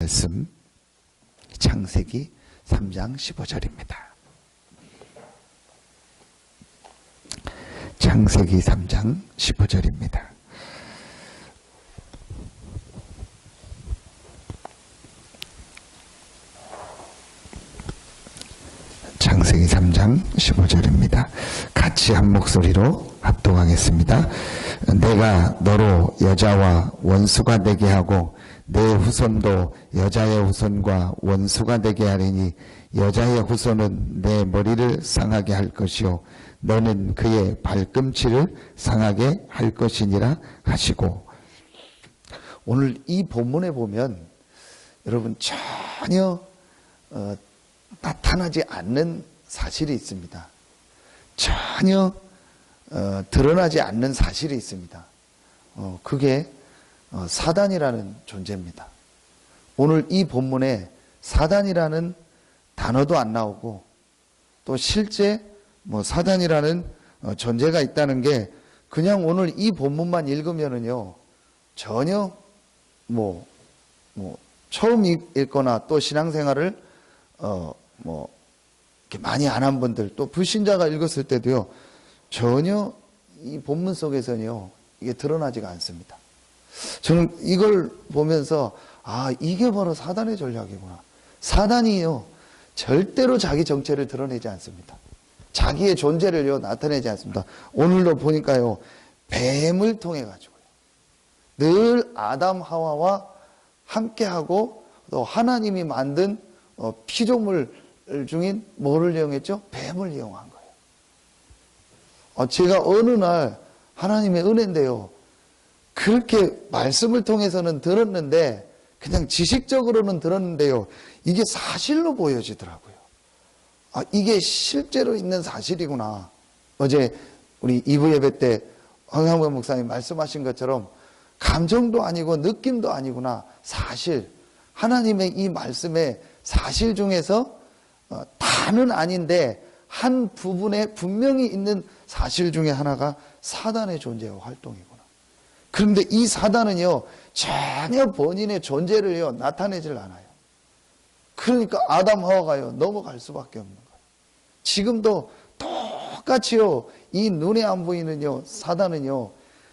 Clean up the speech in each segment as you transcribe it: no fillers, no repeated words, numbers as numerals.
말씀 창세기 3장 15절입니다. 창세기 3장 15절입니다. 창세기 3장 15절입니다. 같이 한 목소리로 합독하겠습니다. 내가 너로 여자와 원수가 되게 하고 내 후손도 여자의 후손과 원수가 되게 하리니 여자의 후손은 내 머리를 상하게 할 것이요 너는 그의 발꿈치를 상하게 할 것이니라 하시고, 오늘 이 본문에 보면 여러분 전혀 나타나지 않는 사실이 있습니다. 전혀 드러나지 않는 사실이 있습니다. 그게 사단이라는 존재입니다. 오늘 이 본문에 사단이라는 단어도 안 나오고, 또 실제 사단이라는 존재가 있다는 게 그냥 오늘 이 본문만 읽으면은요 전혀 처음 읽거나 또 신앙생활을 이렇게 많이 안 한 분들, 또 불신자가 읽었을 때도요 전혀 이 본문 속에서는요 이게 드러나지가 않습니다. 저는 이걸 보면서 이게 바로 사단의 전략이구나. 사단이요 절대로 자기 정체를 드러내지 않습니다. 자기의 존재를요 나타내지 않습니다. 오늘도 보니까요 뱀을 통해 가지고요 늘 아담 하와와 함께하고 또 하나님이 만든 피조물 중인 뭐를 이용했죠? 뱀을 이용한 거예요. 제가 어느 날 하나님의 은혜인데요 그렇게 말씀을 통해서는 들었는데, 그냥 지식적으로는 들었는데요 이게 사실로 보여지더라고요. 이게 실제로 있는 사실이구나. 어제 우리 2부 예배 때 황상범 목사님 말씀하신 것처럼 감정도 아니고 느낌도 아니구나. 사실, 하나님의 이 말씀의 사실 중에서 다는 아닌데 한 부분에 분명히 있는 사실 중에 하나가 사단의 존재와 활동이구나. 그런데 이 사단은요 전혀 본인의 존재를요 나타내질 않아요. 그러니까 아담 하와가요 넘어갈 수밖에 없는 거예요. 지금도 똑같이요 이 눈에 안 보이는요 사단은요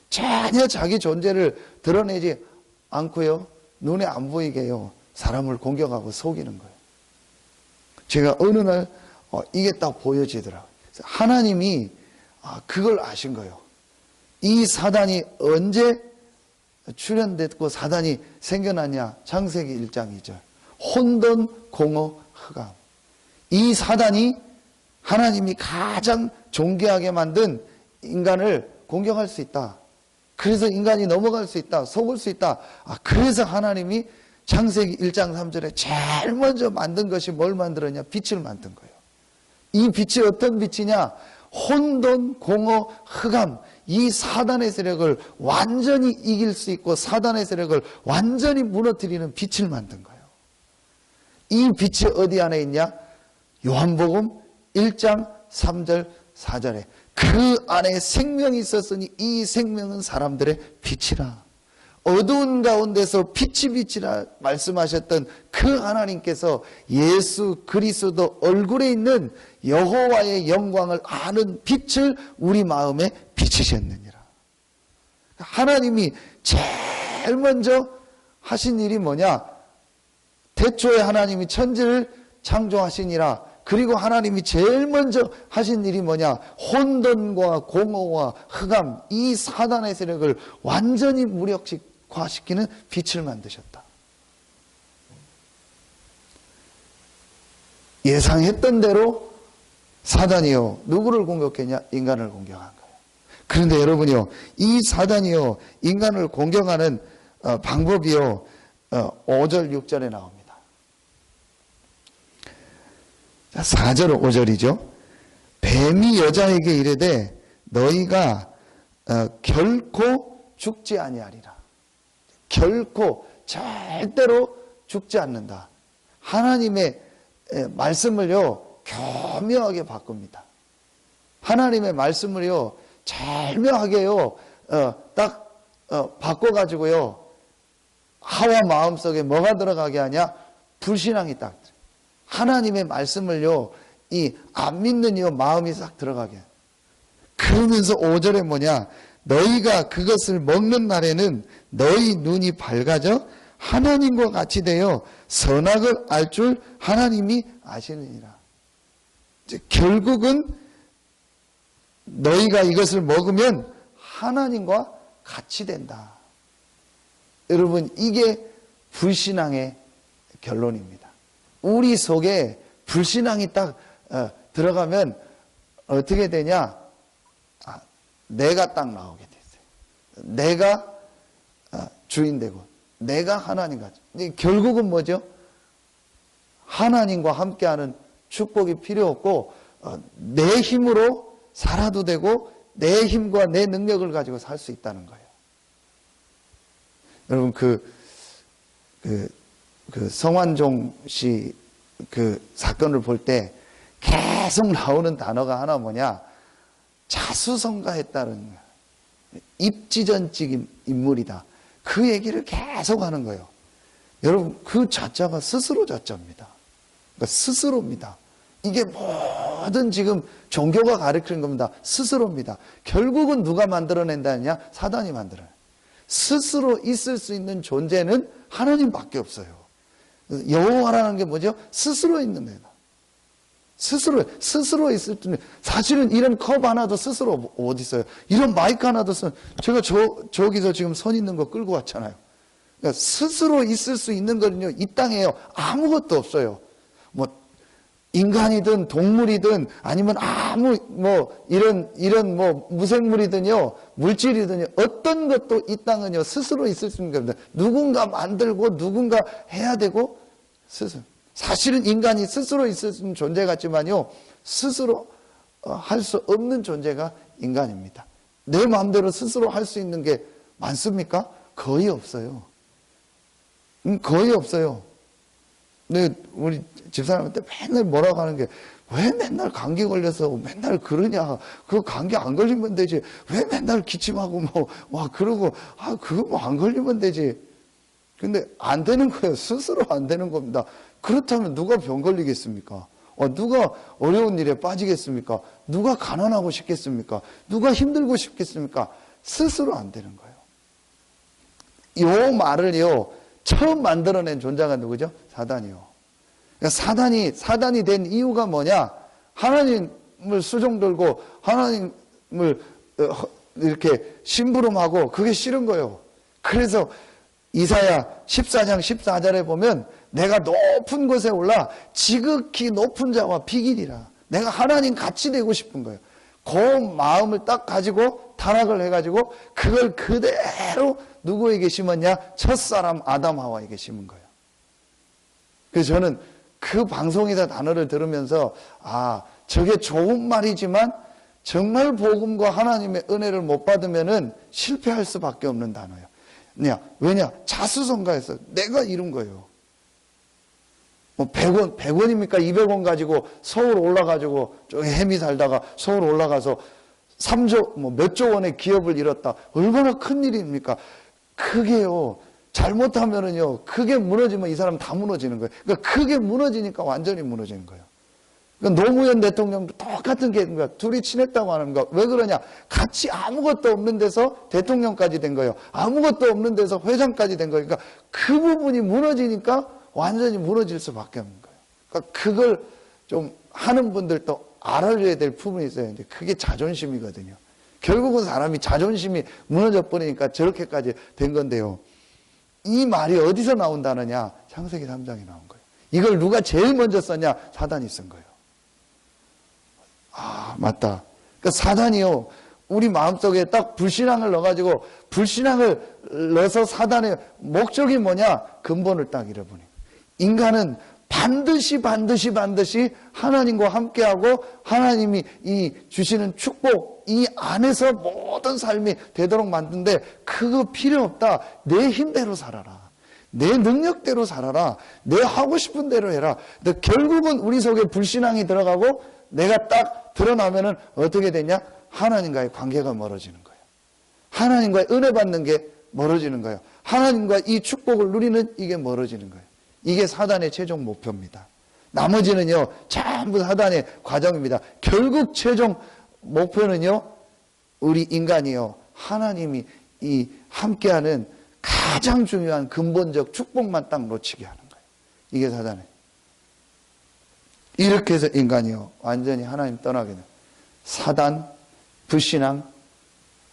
전혀 자기 존재를 드러내지 않고요 눈에 안 보이게요 사람을 공격하고 속이는 거예요. 제가 어느 날 이게 딱 보여지더라고요. 하나님이 그걸 아신 거예요. 이 사단이 언제 출현됐고 사단이 생겨났냐? 창세기 1장 2절. 혼돈, 공허, 흑암. 이 사단이 하나님이 가장 존귀하게 만든 인간을 공격할 수 있다. 그래서 인간이 넘어갈 수 있다. 속을 수 있다. 그래서 하나님이 창세기 1장 3절에 제일 먼저 만든 것이 뭘 만들었냐? 빛을 만든 거예요. 이 빛이 어떤 빛이냐? 혼돈, 공허, 흑암. 이 사단의 세력을 완전히 이길 수 있고 사단의 세력을 완전히 무너뜨리는 빛을 만든 거예요. 이 빛이 어디 안에 있냐? 요한복음 1장 3절 4절에 그 안에 생명이 있었으니 이 생명은 사람들의 빛이라. 어두운 가운데서 빛이 빛이라 말씀하셨던 그 하나님께서 예수 그리스도 얼굴에 있는 여호와의 영광을 아는 빛을 우리 마음에 비치셨느니라. 하나님이 제일 먼저 하신 일이 뭐냐? 태초에 하나님이 천지를 창조하시니라. 그리고 하나님이 제일 먼저 하신 일이 뭐냐? 혼돈과 공허와 흑암, 이 사단의 세력을 완전히 무력화시키는 빛을 만드셨다. 예상했던 대로 사단이요 누구를 공격했냐? 인간을 공격한 거예요. 그런데 여러분이요 이 사단이요 인간을 공격하는 방법이요 5절 6절에 나옵니다. 4절 5절이죠. 뱀이 여자에게 이르되 너희가 결코 죽지 아니하리라. 결코 절대로 죽지 않는다. 하나님의 말씀을요 교묘하게 바꿉니다. 하나님의 말씀을요 절묘하게요 딱 바꿔가지고요 하와 마음속에 뭐가 들어가게 하냐? 불신앙이 딱 하나님의 말씀을요 이 안 믿는 이 마음이 싹 들어가게. 그러면서 5절에 뭐냐? 너희가 그것을 먹는 날에는 너희 눈이 밝아져 하나님과 같이 되어 선악을 알 줄 하나님이 아시느니라. 결국은 너희가 이것을 먹으면 하나님과 같이 된다. 여러분, 이게 불신앙의 결론입니다. 우리 속에 불신앙이 딱 들어가면 어떻게 되냐? 내가 딱 나오게 됐어요. 내가 주인 되고 내가 하나님 같죠. 결국은 뭐죠? 하나님과 함께하는 축복이 필요 없고 내 힘으로 살아도 되고 내 힘과 내 능력을 가지고 살 수 있다는 거예요. 여러분 그 성완종 씨 그 사건을 볼 때 계속 나오는 단어가 하나 뭐냐? 자수성가했다는 거예요. 입지전적 인물이다. 그 얘기를 계속 하는 거예요. 여러분 그 자자가 스스로 자자입니다. 그러니까 스스로입니다. 이게 모든 지금 종교가 가르치는 겁니다. 스스로입니다. 결국은 누가 만들어낸다느냐? 사단이 만들어요. 스스로 있을 수 있는 존재는 하나님밖에 없어요. 여호와라는 게 뭐죠? 스스로 있는 애다. 스스로 있을 때 사실은 이런 컵 하나도 스스로 어디 있어요? 이런 마이크 하나도 제가 저기서 지금 선 있는 거 끌고 왔잖아요. 그러니까 스스로 있을 수 있는 거는요 이 땅에요 아무것도 없어요. 뭐 인간이든 동물이든 아니면 아무 이런 무생물이든요 물질이든요 어떤 것도 이 땅은요 스스로 있을 수 있는 겁니다. 누군가 만들고 누군가 해야 되고 스스로. 사실은 인간이 스스로 있을 수 있는 존재 같지만요 스스로 할 수 없는 존재가 인간입니다. 내 마음대로 스스로 할 수 있는 게 많습니까? 거의 없어요. 거의 없어요. 근데 우리 집사람한테 맨날 뭐라고 하는 게 왜 맨날 감기 걸려서 맨날 그러냐? 그 감기 안 걸리면 되지. 왜 맨날 기침하고 그러고 그거 안 걸리면 되지. 근데 안 되는 거예요. 스스로 안 되는 겁니다. 그렇다면 누가 병 걸리겠습니까? 누가 어려운 일에 빠지겠습니까? 누가 가난하고 싶겠습니까? 누가 힘들고 싶겠습니까? 스스로 안 되는 거예요. 이 말을요 처음 만들어낸 존재가 누구죠? 사단이요. 그러니까 사단이 된 이유가 뭐냐? 하나님을 수종 들고 하나님을 이렇게 심부름하고 그게 싫은 거예요. 그래서 이사야 14장 14절에 보면 내가 높은 곳에 올라 지극히 높은 자와 비기리라. 내가 하나님 같이 되고 싶은 거예요. 그 마음을 딱 가지고 타락을 해가지고 그걸 그대로 누구에게 심었냐? 첫사람 아담 하와에게 심은 거예요. 그래서 저는 그 방송에서 단어를 들으면서 저게 좋은 말이지만 정말 복음과 하나님의 은혜를 못 받으면은 실패할 수밖에 없는 단어예요. 왜냐? 자수성가해서 내가 이룬 거예요. 100원입니까? 200원 가지고 서울 올라가지고 저기 해미 살다가 서울 올라가서 3조, 몇 조 원의 기업을 잃었다. 얼마나 큰 일입니까? 그게요, 잘못하면은요, 그게 무너지면 이 사람 다 무너지는 거예요. 그러니까 그게 무너지니까 완전히 무너지는 거예요. 그러니까 노무현 대통령도 똑같은 게 있는 거야. 둘이 친했다고 하는 거야. 왜 그러냐? 같이 아무것도 없는 데서 대통령까지 된 거예요. 아무것도 없는 데서 회장까지 된 거예요. 그러니까 그 부분이 무너지니까 완전히 무너질 수밖에 없는 거예요. 그러니까 그걸 좀 하는 분들도 알아줘야 될 부분이 있어요. 이제 그게 자존심이거든요. 결국은 사람이 자존심이 무너져 버리니까 저렇게까지 된 건데요. 이 말이 어디서 나온다느냐? 창세기 3장에 나온 거예요. 이걸 누가 제일 먼저 썼냐? 사단이 쓴 거예요. 맞다. 그러니까 사단이요, 우리 마음속에 딱 불신앙을 넣어가지고, 불신앙을 넣어서 사단의 목적이 뭐냐? 근본을 딱 잃어버린 거예요. 인간은 반드시 하나님과 함께하고 하나님이 이 주시는 축복, 이 안에서 모든 삶이 되도록 만드는데 그거 필요 없다. 내 힘대로 살아라. 내 능력대로 살아라. 내 하고 싶은 대로 해라. 근데 결국은 우리 속에 불신앙이 들어가고 내가 딱 드러나면은 어떻게 되냐? 하나님과의 관계가 멀어지는 거예요. 하나님과의 은혜 받는 게 멀어지는 거예요. 하나님과 이 축복을 누리는 이게 멀어지는 거예요. 이게 사단의 최종 목표입니다. 나머지는요, 전부 사단의 과정입니다. 결국 최종 목표는요, 우리 인간이요, 하나님이 이 함께하는 가장 중요한 근본적 축복만 딱 놓치게 하는 거예요. 이게 사단의. 이렇게 해서 인간이요, 완전히 하나님 떠나게 돼요. 사단, 불신앙,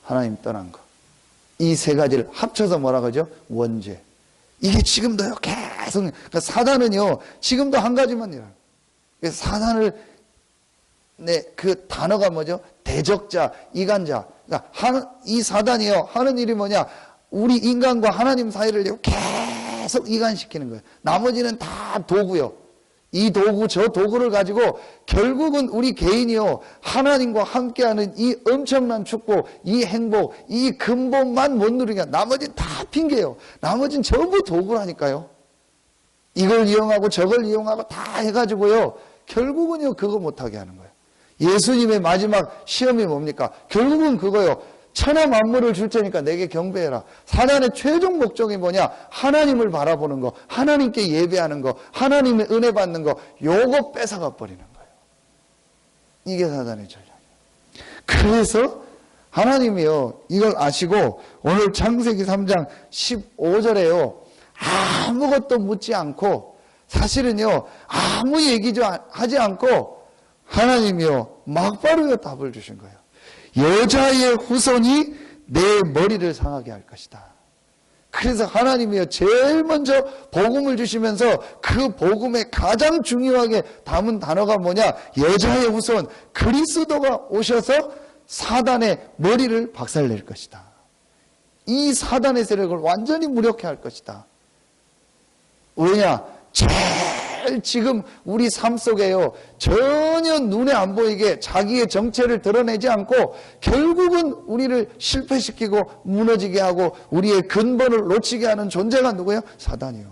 하나님 떠난 거. 이 세 가지를 합쳐서 뭐라 그러죠? 원죄. 이게 지금도요, 계속. 그러니까 사단은요, 지금도 한 가지만 일어나요. 사단을, 그 단어가 뭐죠? 대적자, 이간자. 그러니까 이 사단이요, 하는 일이 뭐냐? 우리 인간과 하나님 사이를 계속 이간시키는 거예요. 나머지는 다 도구요. 이 도구, 저 도구를 가지고 결국은 우리 개인이요, 하나님과 함께하는 이 엄청난 축복, 이 행복, 이 근본만 못 누리게, 나머지는 다 핑계예요. 나머지는 전부 도구라니까요. 이걸 이용하고 저걸 이용하고 다 해가지고요, 결국은요, 그거 못하게 하는 거예요. 예수님의 마지막 시험이 뭡니까? 결국은 그거요. 천하 만물을 줄 테니까 내게 경배해라. 사단의 최종 목적이 뭐냐? 하나님을 바라보는 거, 하나님께 예배하는 거, 하나님의 은혜 받는 거, 요거 뺏어가 버리는 거예요. 이게 사단의 전략이에요. 그래서 하나님이요, 이걸 아시고 오늘 창세기 3장 15절에요, 아무것도 묻지 않고, 사실은요, 아무 얘기도 하지 않고 하나님이요, 막바로 답을 주신 거예요. 여자의 후손이 내 머리를 상하게 할 것이다. 그래서 하나님이요, 제일 먼저 복음을 주시면서 그 복음에 가장 중요하게 담은 단어가 뭐냐? 여자의 후손, 그리스도가 오셔서 사단의 머리를 박살낼 것이다. 이 사단의 세력을 완전히 무력해 할 것이다. 왜냐? 제일 지금 우리 삶 속에요, 전혀 눈에 안 보이게 자기의 정체를 드러내지 않고 결국은 우리를 실패시키고 무너지게 하고 우리의 근본을 놓치게 하는 존재가 누구예요? 사단이요.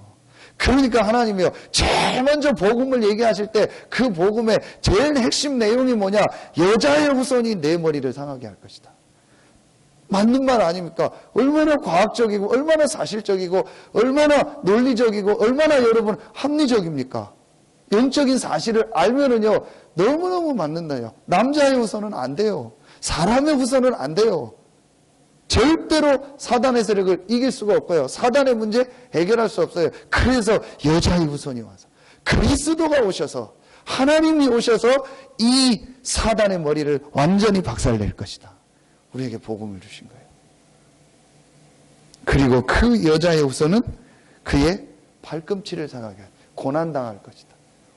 그러니까 하나님이요, 제일 먼저 복음을 얘기하실 때 그 복음의 제일 핵심 내용이 뭐냐? 여자의 후손이 내 머리를 상하게 할 것이다. 맞는 말 아닙니까? 얼마나 과학적이고 얼마나 사실적이고 얼마나 논리적이고 얼마나 여러분 합리적입니까? 영적인 사실을 알면은요, 너무너무 맞는다요. 남자의 후손은 안 돼요. 사람의 후손은 안 돼요. 절대로 사단의 세력을 이길 수가 없고요. 사단의 문제 해결할 수 없어요. 그래서 여자의 후손이 와서 그리스도가 오셔서, 하나님이 오셔서 이 사단의 머리를 완전히 박살낼 것이다. 우리에게 복음을 주신 거예요. 그리고 그 여자의 후손은 그의 발꿈치를 상하게 할, 고난당할 것이다.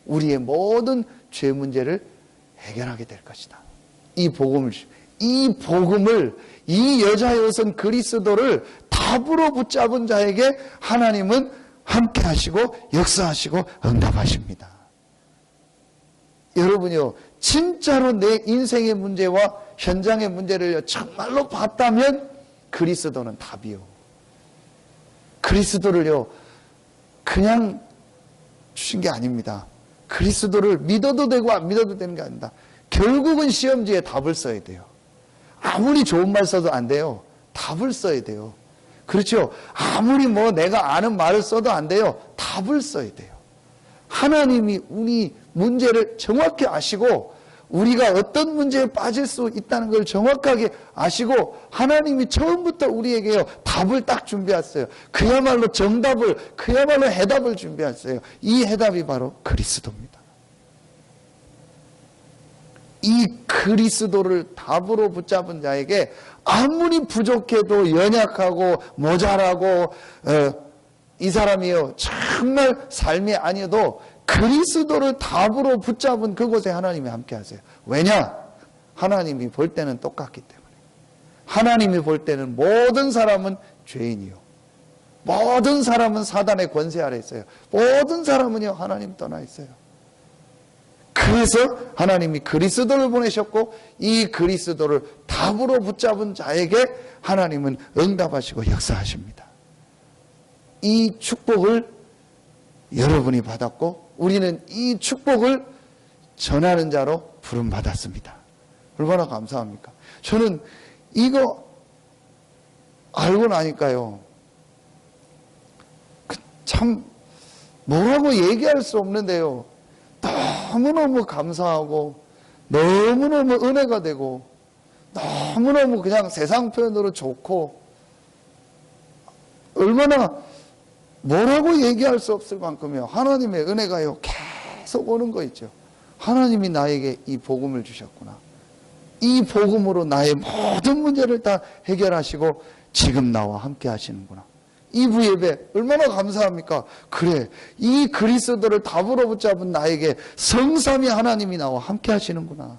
우리의 모든 죄 문제를 해결하게 될 것이다. 이 복음을, 이 복음을, 이 여자의 후손 그리스도를 답으로 붙잡은 자에게 하나님은 함께 하시고 역사하시고 응답하십니다. 여러분요, 진짜로 내 인생의 문제와 현장의 문제를 정말로 봤다면 그리스도는 답이요. 그리스도를요, 그냥 주신 게 아닙니다. 그리스도를 믿어도 되고 안 믿어도 되는 게 아닙니다. 결국은 시험지에 답을 써야 돼요. 아무리 좋은 말 써도 안 돼요. 답을 써야 돼요. 그렇죠? 아무리 내가 아는 말을 써도 안 돼요. 답을 써야 돼요. 하나님이 우리 문제를 정확히 아시고 우리가 어떤 문제에 빠질 수 있다는 걸 정확하게 아시고 하나님이 처음부터 우리에게요, 답을 딱 준비했어요. 그야말로 정답을, 그야말로 해답을 준비했어요. 이 해답이 바로 그리스도입니다. 이 그리스도를 답으로 붙잡은 자에게 아무리 부족해도 연약하고 모자라고 이 사람이요, 정말 삶이 아니어도 그리스도를 답으로 붙잡은 그곳에 하나님이 함께 하세요. 왜냐? 하나님이 볼 때는 똑같기 때문에. 하나님이 볼 때는 모든 사람은 죄인이요, 모든 사람은 사단의 권세 아래 있어요. 모든 사람은요, 하나님 떠나 있어요. 그래서 하나님이 그리스도를 보내셨고 이 그리스도를 답으로 붙잡은 자에게 하나님은 응답하시고 역사하십니다. 이 축복을 여러분이 받았고 우리는 이 축복을 전하는 자로 부름받았습니다. 얼마나 감사합니까? 저는 이거 알고 나니까요. 참 뭐라고 얘기할 수 없는데요. 너무너무 감사하고 너무너무 은혜가 되고 너무너무 그냥 세상 표현으로 좋고 얼마나 뭐라고 얘기할 수 없을 만큼요. 하나님의 은혜가요. 계속 오는 거 있죠. 하나님이 나에게 이 복음을 주셨구나. 이 복음으로 나의 모든 문제를 다 해결하시고 지금 나와 함께 하시는구나. 이 부예배 얼마나 감사합니까? 그래, 이 그리스도를 답으로 붙잡은 나에게 성삼위 하나님이 나와 함께 하시는구나.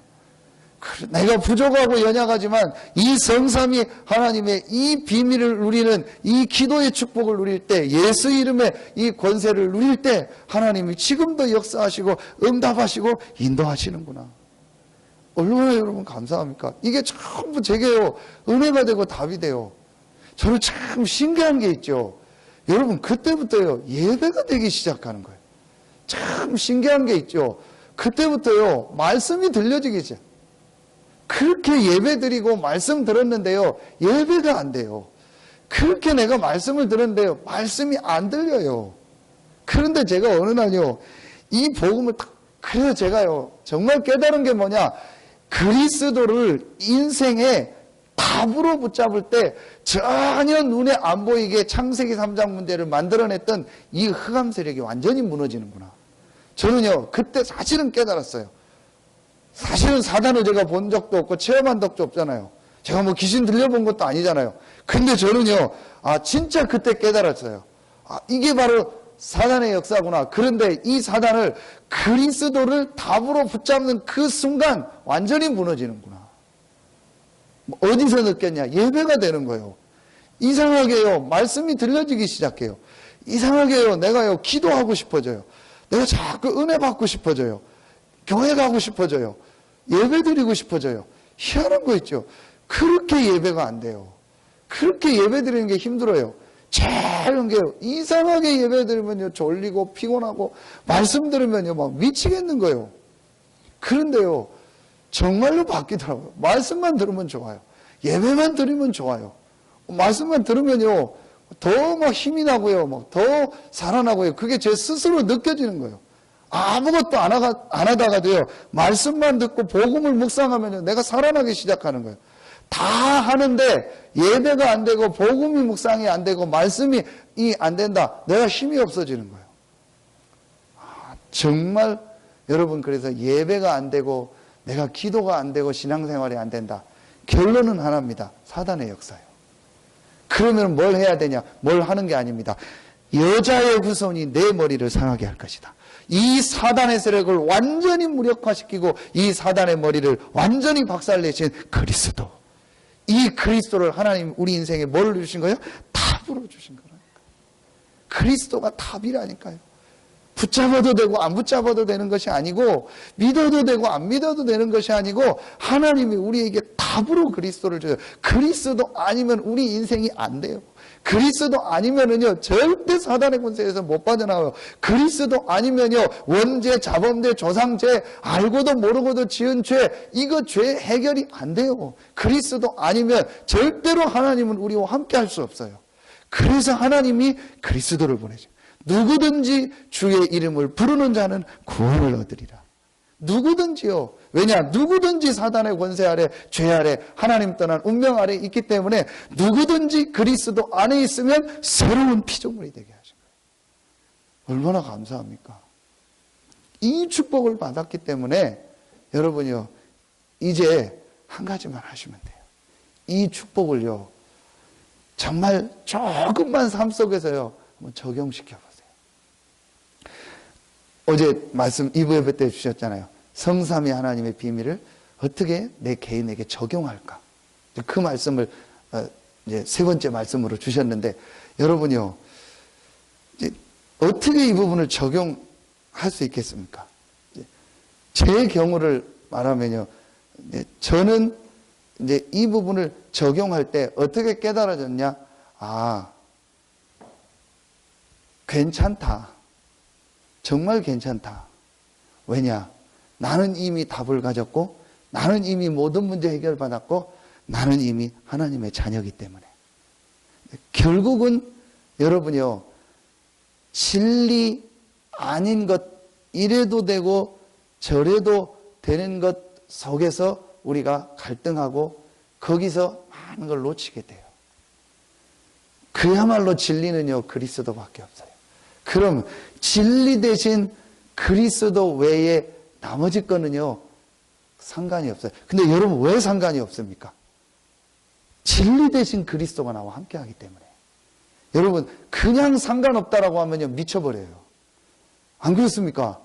그래, 내가 부족하고 연약하지만 이 성삼위 하나님의 이 비밀을 누리는 이 기도의 축복을 누릴 때, 예수 이름의 이 권세를 누릴 때 하나님이 지금도 역사하시고 응답하시고 인도하시는구나. 얼마나 여러분 감사합니까? 이게 전부 제게요 은혜가 되고 답이 돼요. 저는 참 신기한 게 있죠. 여러분 그때부터요 예배가 되기 시작하는 거예요. 참 신기한 게 있죠. 그때부터요 말씀이 들려지기 시작. 그렇게 예배 드리고 말씀 들었는데요 예배가 안 돼요. 그렇게 내가 말씀을 들었는데요 말씀이 안 들려요. 그런데 제가 어느 날요 이 복음을 그래서 제가요 정말 깨달은 게 뭐냐, 그리스도를 인생의 답으로 붙잡을 때 전혀 눈에 안 보이게 창세기 3장 문제를 만들어냈던 이 흑암 세력이 완전히 무너지는구나. 저는요 그때 사실은 깨달았어요. 사실은 사단을 제가 본 적도 없고 체험한 적도 없잖아요. 제가 뭐 귀신 들려본 것도 아니잖아요. 근데 저는요 진짜 그때 깨달았어요. 이게 바로 사단의 역사구나. 그런데 이 사단을 그리스도를 답으로 붙잡는 그 순간 완전히 무너지는구나. 어디서 느꼈냐? 예배가 되는 거예요. 이상하게요 말씀이 들려지기 시작해요. 이상하게요 내가요 기도하고 싶어져요. 내가 자꾸 은혜 받고 싶어져요. 교회 가고 싶어져요. 예배 드리고 싶어져요. 희한한 거 있죠. 그렇게 예배가 안 돼요. 그렇게 예배 드리는 게 힘들어요. 제일 게 이상하게 예배 드리면요 졸리고 피곤하고 말씀 들으면요 막 미치겠는 거예요. 그런데요 정말로 바뀌더라고요. 말씀만 들으면 좋아요. 예배만 드리면 좋아요. 말씀만 들으면요 더 막 힘이 나고요 막 더 살아나고요. 그게 제 스스로 느껴지는 거예요. 아무것도 안 하다가도요 말씀만 듣고 복음을 묵상하면 내가 살아나기 시작하는 거예요. 다 하는데 예배가 안 되고 복음이 묵상이 안 되고 말씀이 안 된다. 내가 힘이 없어지는 거예요. 정말 여러분 그래서 예배가 안 되고 내가 기도가 안 되고 신앙생활이 안 된다. 결론은 하나입니다. 사단의 역사예요. 그러면 뭘 해야 되냐? 뭘 하는 게 아닙니다. 여자의 후손이 내 머리를 상하게 할 것이다. 이 사단의 세력을 완전히 무력화시키고 이 사단의 머리를 완전히 박살내신 그리스도. 이 그리스도를 하나님 우리 인생에 뭘 주신 거예요? 답으로 주신 거라니까요. 그리스도가 답이라니까요. 붙잡아도 되고 안 붙잡아도 되는 것이 아니고 믿어도 되고 안 믿어도 되는 것이 아니고 하나님이 우리에게 답으로 그리스도를 줘요. 그리스도 아니면 우리 인생이 안 돼요. 그리스도 아니면은요 절대 사단의 권세에서 못 빠져나와요. 그리스도 아니면요 원죄, 자범죄, 조상죄, 알고도 모르고도 지은 죄, 이거 죄 해결이 안 돼요. 그리스도 아니면 절대로 하나님은 우리와 함께 할 수 없어요. 그래서 하나님이 그리스도를 보내죠. 누구든지 주의 이름을 부르는 자는 구원을 얻으리라. 누구든지요. 왜냐? 누구든지 사단의 권세 아래, 죄 아래, 하나님 떠난 운명 아래 있기 때문에 누구든지 그리스도 안에 있으면 새로운 피조물이 되게 하신 거예요. 얼마나 감사합니까? 이 축복을 받았기 때문에 여러분이요 이제 한 가지만 하시면 돼요. 이 축복을요 정말 조금만 삶 속에서요 한번 적용시켜 보세요. 어제 말씀 2부 예배 때 주셨잖아요. 성삼위 하나님의 비밀을 어떻게 내 개인에게 적용할까? 그 말씀을 이제 세 번째 말씀으로 주셨는데 여러분이요 이제 어떻게 이 부분을 적용할 수 있겠습니까? 제 경우를 말하면요, 저는 이제 이 부분을 적용할 때 어떻게 깨달아졌냐? 괜찮다. 정말 괜찮다. 왜냐? 나는 이미 답을 가졌고 나는 이미 모든 문제 해결받았고 나는 이미 하나님의 자녀이기 때문에 결국은 여러분이요, 진리 아닌 것, 이래도 되고 저래도 되는 것 속에서 우리가 갈등하고 거기서 많은 걸 놓치게 돼요. 그야말로 진리는요, 그리스도밖에 없어요. 그럼 진리 대신 그리스도 외에 나머지 거는요, 상관이 없어요. 근데 여러분, 왜 상관이 없습니까? 진리 대신 그리스도가 나와 함께 하기 때문에. 여러분, 그냥 상관없다라고 하면요, 미쳐버려요. 안 그렇습니까?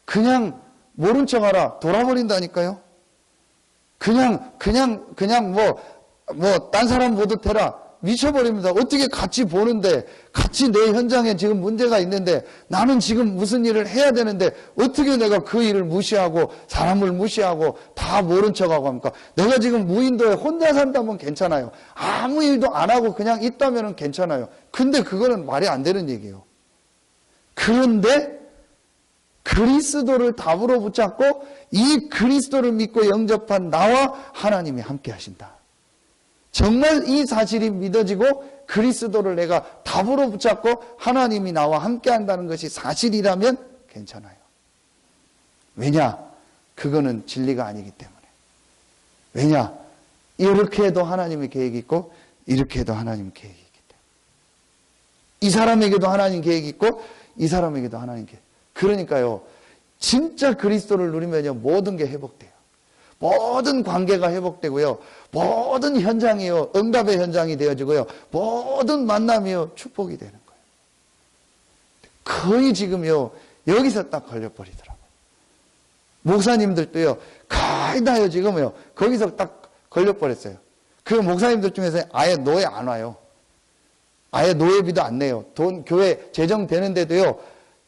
그냥 모른 척 하라, 돌아버린다니까요? 그냥 딴 사람 보듯 해라, 미쳐버립니다. 어떻게 같이 보는데, 같이 내 현장에 지금 문제가 있는데, 나는 지금 무슨 일을 해야 되는데, 어떻게 내가 그 일을 무시하고, 사람을 무시하고, 다 모른 척하고 합니까? 내가 지금 무인도에 혼자 산다면 괜찮아요. 아무 일도 안 하고 그냥 있다면 괜찮아요. 근데 그거는 말이 안 되는 얘기예요. 그런데, 그리스도를 답으로 붙잡고, 이 그리스도를 믿고 영접한 나와 하나님이 함께 하신다. 정말 이 사실이 믿어지고 그리스도를 내가 답으로 붙잡고 하나님이 나와 함께 한다는 것이 사실이라면 괜찮아요. 왜냐? 그거는 진리가 아니기 때문에. 왜냐? 이렇게 해도 하나님의 계획이 있고 이렇게 해도 하나님의 계획이 있기 때문에. 이 사람에게도 하나님 계획이 있고 이 사람에게도 하나님 계획. 그러니까요, 진짜 그리스도를 누리면요, 모든 게 회복돼요. 모든 관계가 회복되고요, 모든 현장이요, 응답의 현장이 되어지고요, 모든 만남이요, 축복이 되는 거예요. 거의 지금요, 여기서 딱 걸려버리더라고요. 목사님들도요, 거의 다요, 지금요, 거기서 딱 걸려버렸어요. 그 목사님들 중에서 아예 노예 안 와요. 아예 노예비도 안 내요. 돈, 교회 재정되는데도요,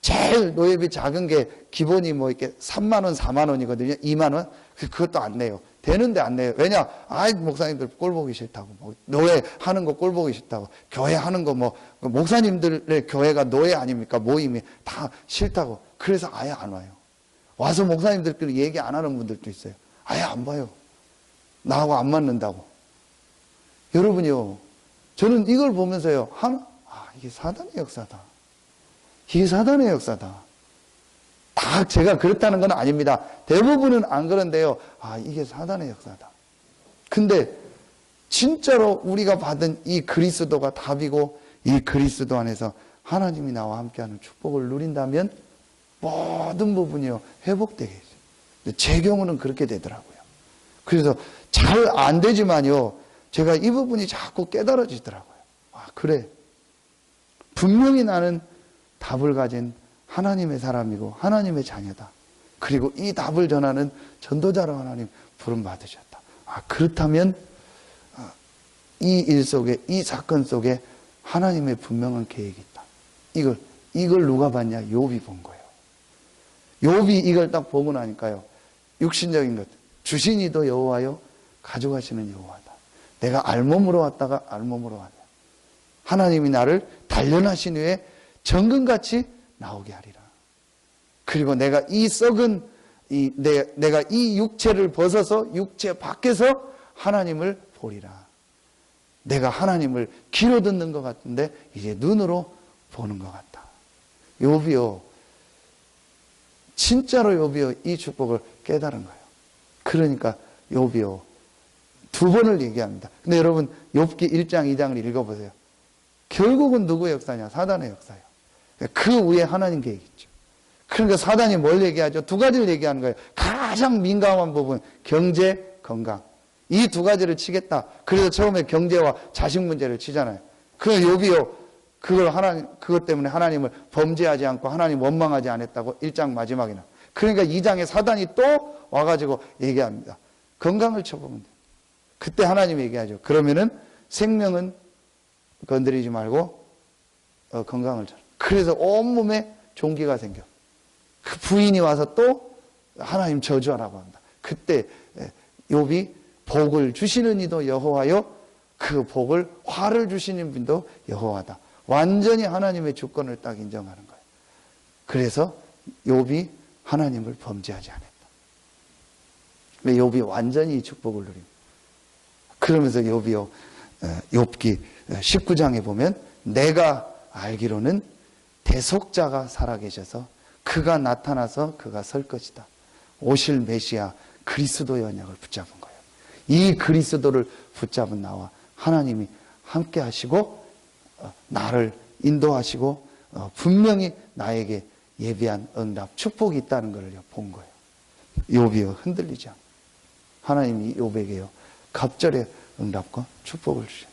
제일 노예비 작은 게 기본이 뭐 이렇게 3만원, 4만원이거든요. 2만원. 그것도 안 내요. 되는데 안 내요. 왜냐? 아이, 목사님들 꼴 보기 싫다고. 뭐, 노예 하는 거 꼴 보기 싫다고. 교회 하는 거 뭐, 목사님들의 교회가 노예 아닙니까? 모임이 다 싫다고. 그래서 아예 안 와요. 와서 목사님들끼리 얘기 안 하는 분들도 있어요. 아예 안 봐요. 나하고 안 맞는다고. 여러분요, 저는 이걸 보면서요, 이게 사단의 역사다. 이게 사단의 역사다. 다 제가 그렇다는 건 아닙니다. 대부분은 안 그런데요. 이게 사단의 역사다. 근데 진짜로 우리가 받은 이 그리스도가 답이고 이 그리스도 안에서 하나님이 나와 함께하는 축복을 누린다면 모든 부분이요, 회복되게 해요. 제 경우는 그렇게 되더라고요. 그래서 잘 안 되지만요, 제가 이 부분이 자꾸 깨달아지더라고요. 그래. 분명히 나는 답을 가진 하나님의 사람이고 하나님의 자녀다. 그리고 이 답을 전하는 전도자로 하나님 부름받으셨다. 그렇다면 이 일 속에, 이 사건 속에 하나님의 분명한 계획이 있다. 이걸 누가 봤냐? 욥이 본 거예요. 욥이 이걸 딱 보고 나니까요, 육신적인 것, 주신 이도 여호와요, 가져가시는 여호와다. 내가 알몸으로 왔다가 알몸으로 왔네. 하나님이 나를 단련하신 후에 정금같이 나오게 하리라. 그리고 내가 이 썩은 내가 이 육체를 벗어서 육체 밖에서 하나님을 보리라. 내가 하나님을 귀로 듣는 것 같은데 이제 눈으로 보는 것 같다. 욥이요, 진짜로 욥이요, 이 축복을 깨달은 거예요. 그러니까 욥이요, 2번을 얘기합니다. 근데 여러분, 욥기 1장, 2장을 읽어보세요. 결국은 누구의 역사냐? 사단의 역사예요. 그 위에 하나님 계획이 있죠. 그러니까 사단이 뭘 얘기하죠? 2가지를 얘기하는 거예요. 가장 민감한 부분, 경제, 건강. 이 2가지를 치겠다. 그래서 처음에 경제와 자식 문제를 치잖아요. 그래서 욥이요, 그것 때문에 하나님을 범죄하지 않고 하나님 원망하지 않았다고 1장 마지막에는. 그러니까 2장에 사단이 또 와가지고 얘기합니다. 건강을 쳐보면 돼요. 그때 하나님이 얘기하죠. 그러면은 생명은 건드리지 말고 건강을 쳐. 그래서 온몸에 종기가 생겨. 그 부인이 와서 또 하나님 저주하라고 합니다. 그때 욥이 복을 주시는 이도 여호와요, 그 복을 화를 주시는 분도 여호와다. 완전히 하나님의 주권을 딱 인정하는 거예요. 그래서 욥이 하나님을 범죄하지 않았다. 욥이 완전히 이 축복을 누립니다. 그러면서 욥이요, 욥기 19장에 보면 내가 알기로는 대속자가 살아계셔서 그가 나타나서 그가 설 것이다. 오실 메시아 그리스도의 언약을 붙잡은 거예요. 이 그리스도를 붙잡은 나와 하나님이 함께 하시고 나를 인도하시고 분명히 나에게 예비한 응답, 축복이 있다는 걸 본 거예요. 욥이요 흔들리지 않고 하나님이 욥에게요 갑절의 응답과 축복을 주셨어요.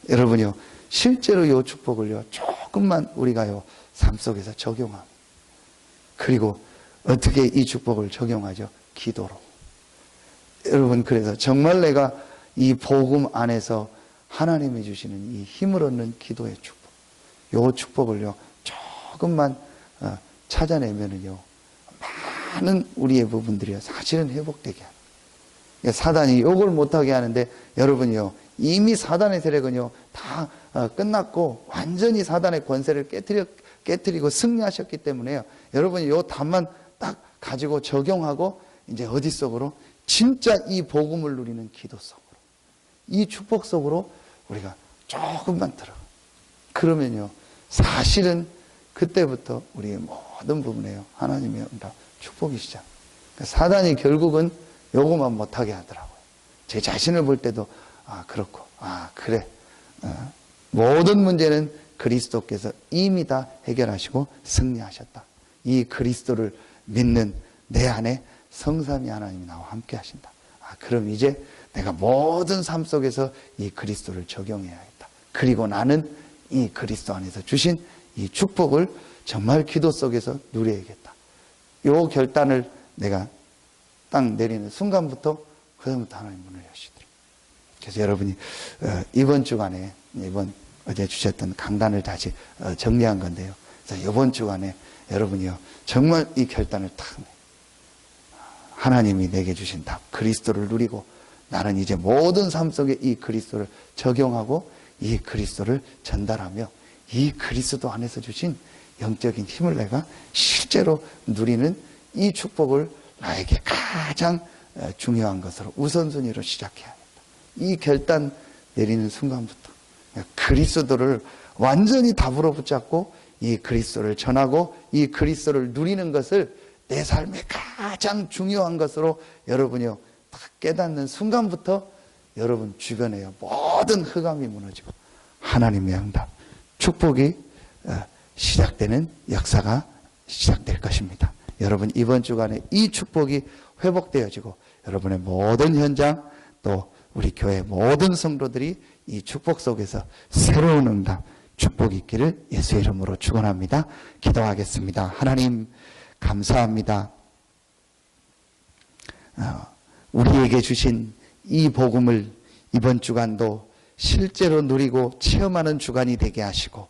여러분요 실제로 이 축복을요 조금만 우리가요 삶 속에서 적용하면, 그리고 어떻게 이 축복을 적용하죠? 기도로. 여러분, 그래서 정말 내가 이 복음 안에서 하나님이 주시는 이 힘을 얻는 기도의 축복, 이 축복을요 조금만 찾아내면은요 많은 우리의 부분들이 사실은 회복되게 합니다. 사단이 욕을 못하게 하는데, 여러분요 이미 사단의 세력은요 다 끝났고 완전히 사단의 권세를 깨뜨리고 승리하셨기 때문에요. 여러분이 요 답만 딱 가지고 적용하고 이제 어디 속으로? 진짜 이 복음을 누리는 기도 속으로, 이 축복 속으로 우리가 조금만 들어가. 그러면요 사실은 그때부터 우리의 모든 부분에요 하나님의 응답, 축복이 시작. 그러니까 사단이 결국은 요것만 못하게 하더라고요. 제 자신을 볼 때도 그렇고 그래 모든 문제는 그리스도께서 이미 다 해결하시고 승리하셨다. 이 그리스도를 믿는 내 안에 성삼위 하나님이 나와 함께 하신다. 그럼 이제 내가 모든 삶 속에서 이 그리스도를 적용해야겠다. 그리고 나는 이 그리스도 안에서 주신 이 축복을 정말 기도 속에서 누려야겠다. 요 결단을 내가 딱 내리는 순간부터 그다음부터 하나님 문을 여시더라고요. 그래서 여러분이 이번 주간에 이번 어제 주셨던 강단을 다시 정리한 건데요. 그래서 이번 주간에 여러분이요 정말 이 결단을 탁 하나님이 내게 주신 답 그리스도를 누리고 나는 이제 모든 삶 속에 이 그리스도를 적용하고 이 그리스도를 전달하며 이 그리스도 안에서 주신 영적인 힘을 내가 실제로 누리는 이 축복을 나에게 가장 중요한 것으로 우선순위로 시작해야겠다. 이 결단 내리는 순간부터 그리스도를 완전히 답으로 붙잡고 이 그리스도를 전하고 이 그리스도를 누리는 것을 내 삶의 가장 중요한 것으로 여러분이요 딱 깨닫는 순간부터 여러분 주변에요 모든 흑암이 무너지고 하나님의 응답, 축복이 시작되는 역사가 시작될 것입니다. 여러분 이번 주간에 이 축복이 회복되어지고 여러분의 모든 현장 또 우리 교회 모든 성도들이 이 축복 속에서 새로운 응답, 축복이 있기를 예수의 이름으로 축원합니다. 기도하겠습니다. 하나님 감사합니다. 우리에게 주신 이 복음을 이번 주간도 실제로 누리고 체험하는 주간이 되게 하시고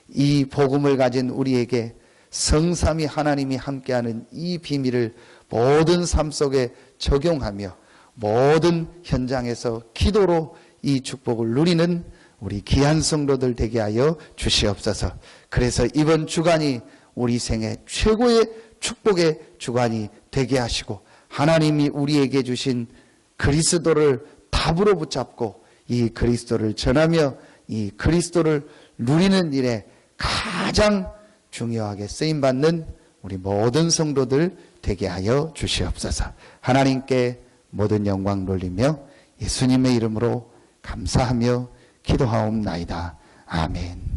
이 복음을 가진 우리에게 성삼위 하나님이 함께하는 이 비밀을 모든 삶 속에 적용하며 모든 현장에서 기도로 이 축복을 누리는 우리 귀한 성도들 되게 하여 주시옵소서. 그래서 이번 주간이 우리 생애 최고의 축복의 주간이 되게 하시고 하나님이 우리에게 주신 그리스도를 답으로 붙잡고 이 그리스도를 전하며 이 그리스도를 누리는 일에 가장 중요하게 쓰임받는 우리 모든 성도들 되게 하여 주시옵소서. 하나님께 모든 영광 돌리며 예수님의 이름으로 감사하며 기도하옵나이다. 아멘.